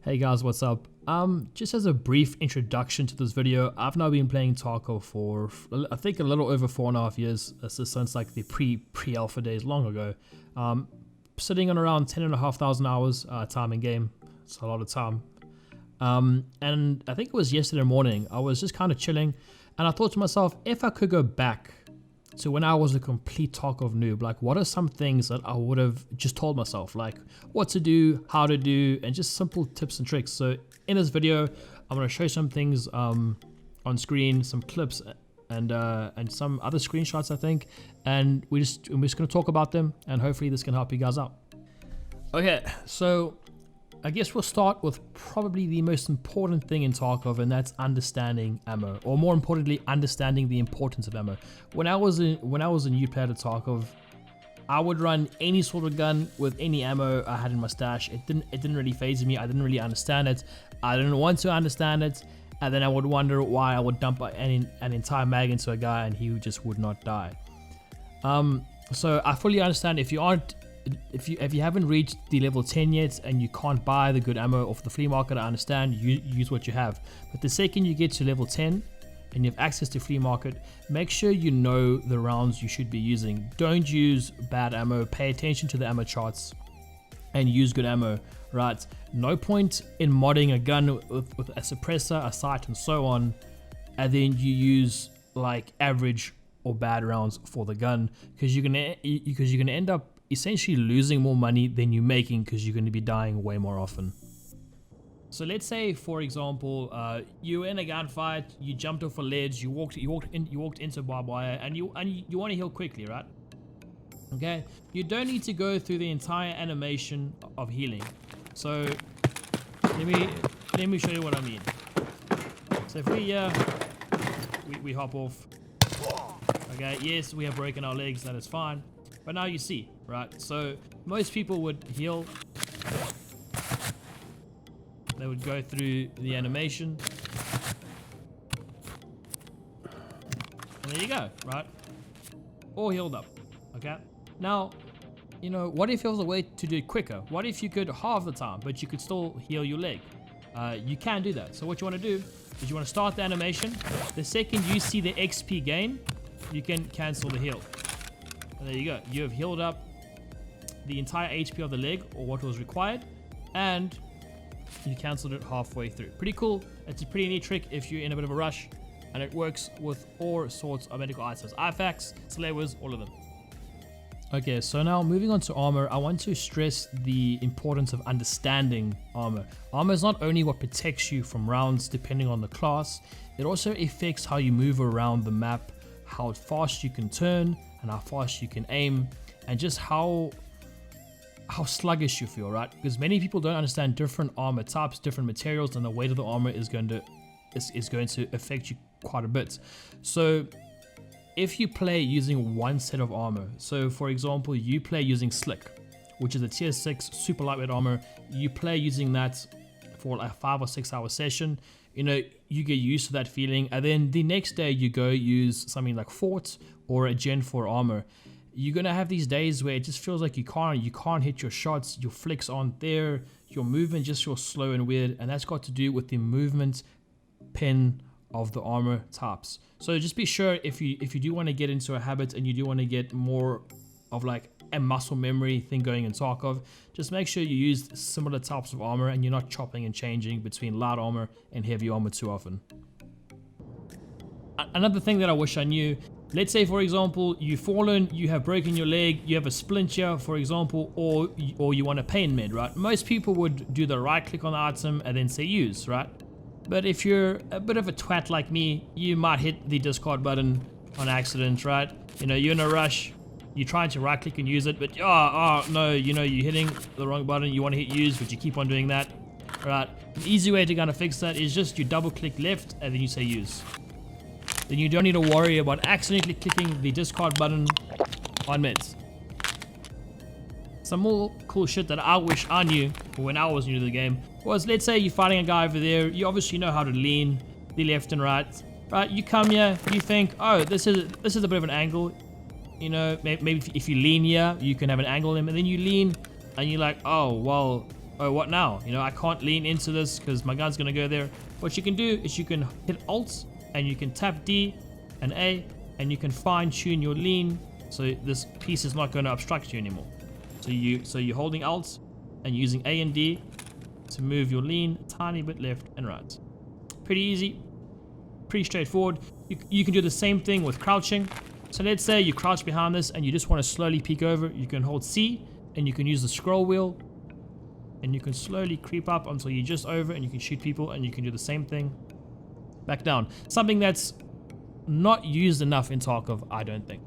Hey guys, what's up? Just as a brief introduction to this video, I've now been playing Tarkov for I think a little over 4.5 years, since like the pre-alpha days long ago. Sitting on around 10,500 hours time in game. It's a lot of time. And I think it was yesterday morning, I was just kind of chilling and I thought to myself, if I could go back to when I was a complete Tarkov noob, like what are some things that I would have just told myself, like what to do, how to do, and just simple tips and tricks. So in this video, I'm going to show you some things on screen, some clips and some other screenshots, I think, and we're just going to talk about them, and hopefully this can help you guys out. Okay, so I guess we'll start with probably the most important thing in Tarkov, and that's understanding ammo, or more importantly, understanding the importance of ammo. When I was a new player to Tarkov, I would run any sort of gun with any ammo I had in my stash. It didn't really faze me. I didn't really understand it. I didn't want to understand it, and then I would wonder why I would dump an entire mag into a guy and he just would not die. So I fully understand if you haven't reached the level 10 yet and you can't buy the good ammo off the flea market, I understand, you use what you have. But the second you get to level 10 and you have access to flea market, make sure you know the rounds you should be using. Don't use bad ammo. Pay attention to the ammo charts and use good ammo, right? No point in modding a gun with a suppressor, a sight, and so on, and then you use like average or bad rounds for the gun, because you're gonna end up essentially losing more money than you're making, because you're going to be dying way more often. So let's say, for example, you were in a gunfight, you jumped off a ledge, you walked into barbed wire, and you want to heal quickly, right? Okay, you don't need to go through the entire animation of healing. So let me show you what I mean. So if we hop off. Okay, yes, we have broken our legs, that is fine. But now you see, right? So most people would heal. They would go through the animation. And there you go, right? All healed up, okay? Now, you know, what if there was a way to do it quicker? What if you could halve the time, but you could still heal your leg? You can do that. So what you want to do is you want to start the animation. The second you see the XP gain, you can cancel the heal. And there you go. You have healed up the entire HP of the leg, or what was required, and you cancelled it halfway through. Pretty cool. It's a pretty neat trick if you're in a bit of a rush, and it works with all sorts of medical items. IFAKs, slavers, all of them. Okay, so now moving on to armor, I want to stress the importance of understanding armor. Armor is not only what protects you from rounds depending on the class, it also affects how you move around the map, how fast you can turn, and how fast you can aim, and just how sluggish you feel, right? Because many people don't understand different armor types, different materials, and the weight of the armor is going to affect you quite a bit. So if you play using one set of armor, so for example, you play using Slick, which is a tier 6 super lightweight armor, you play using that for like a 5 or 6 hour session, you know, you get used to that feeling, and then the next day you go use something like Fort or a Gen 4 armor. You're gonna have these days where it just feels like you can't hit your shots, your flicks aren't there, your movement just feels slow and weird, and that's got to do with the movement pin of the armor types. So just be sure, if you do want to get into a habit and you do want to get more of like a muscle memory thing going in Tarkov, just make sure you use similar types of armor and you're not chopping and changing between light armor and heavy armor too often. Another thing that I wish I knew, let's say for example you've fallen, you have broken your leg, you have a splint here for example, or you want a pain med, right? Most people would do the right click on the item and then say use, right? But if you're a bit of a twat like me, you might hit the discard button on accident, right? You know, you're in a rush, you're trying to right click and use it, but oh no, you know, you're hitting the wrong button, you want to hit use, but you keep on doing that, right? The easy way to kind of fix that is just you double click left and then you say use. Then you don't need to worry about accidentally clicking the discard button on meds. Some more cool shit that I wish I knew when I was new to the game was, let's say you're fighting a guy over there, you obviously know how to lean the left and right, you come here, you think, oh, this is a bit of an angle, you know, maybe if you lean here, you can have an angle in, and then you lean, and you're like, oh, well, oh, what now? You know, I can't lean into this because my gun's gonna go there. What you can do is you can hit Alt and you can tap D and A and you can fine tune your lean so this piece is not going to obstruct you anymore. So you're holding Alt and using A and D to move your lean a tiny bit left and right. Pretty easy, pretty straightforward. You can do the same thing with crouching. So let's say you crouch behind this and you just want to slowly peek over. You can hold C and you can use the scroll wheel and you can slowly creep up until you're just over and you can shoot people, and you can do the same thing back down. Something that's not used enough in Tarkov, I don't think.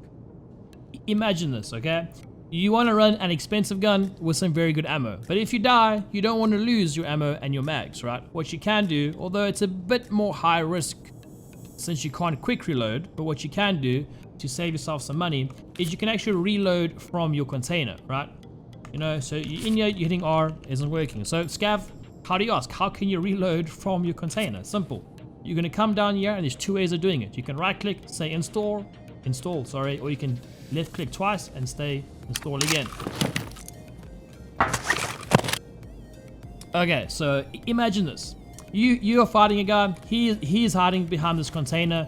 Imagine this, okay? You want to run an expensive gun with some very good ammo, but if you die, you don't want to lose your ammo and your mags, right? What you can do, although it's a bit more high risk since you can't quick reload, but what you can do to save yourself some money is you can actually reload from your container, right? You know, so you're in here, you're hitting R, isn't working. So Scav, how do you ask? How can you reload from your container? Simple. You're going to come down here and there's two ways of doing it. You can right click, say install, or you can left click twice and stay install again. Okay, so imagine this. You are fighting a guy, he's hiding behind this container.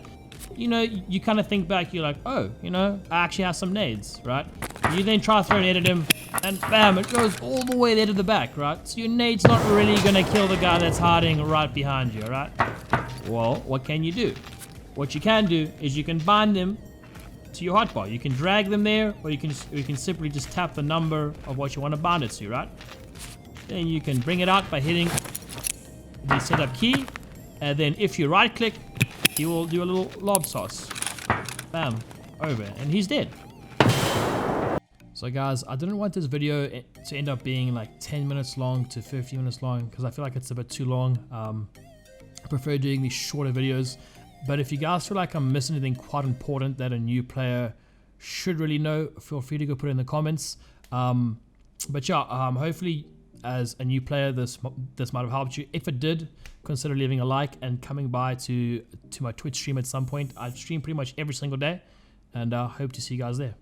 You know, you kind of think back, you're like, oh, you know, I actually have some nades, right? You then try to throw a nade at him, and bam, it goes all the way there to the back, right? So your nade's not really gonna kill the guy that's hiding right behind you, right? Well, what can you do? What you can do is you can bind them to your hotbar. You can drag them there, or you can simply just tap the number of what you want to bind it to, right? Then you can bring it out by hitting the setup key, and then if you right click, he will do a little lob toss. Bam, over, and he's dead. So guys, I didn't want this video to end up being like 10 minutes long to 15 minutes long because I feel like it's a bit too long. I prefer doing these shorter videos, but if you guys feel like I'm missing anything quite important that a new player should really know, feel free to go put it in the comments. But yeah, hopefully as a new player this might have helped you. If it did, consider leaving a like and coming by to my Twitch stream at some point. I stream pretty much every single day, and hope to see you guys there.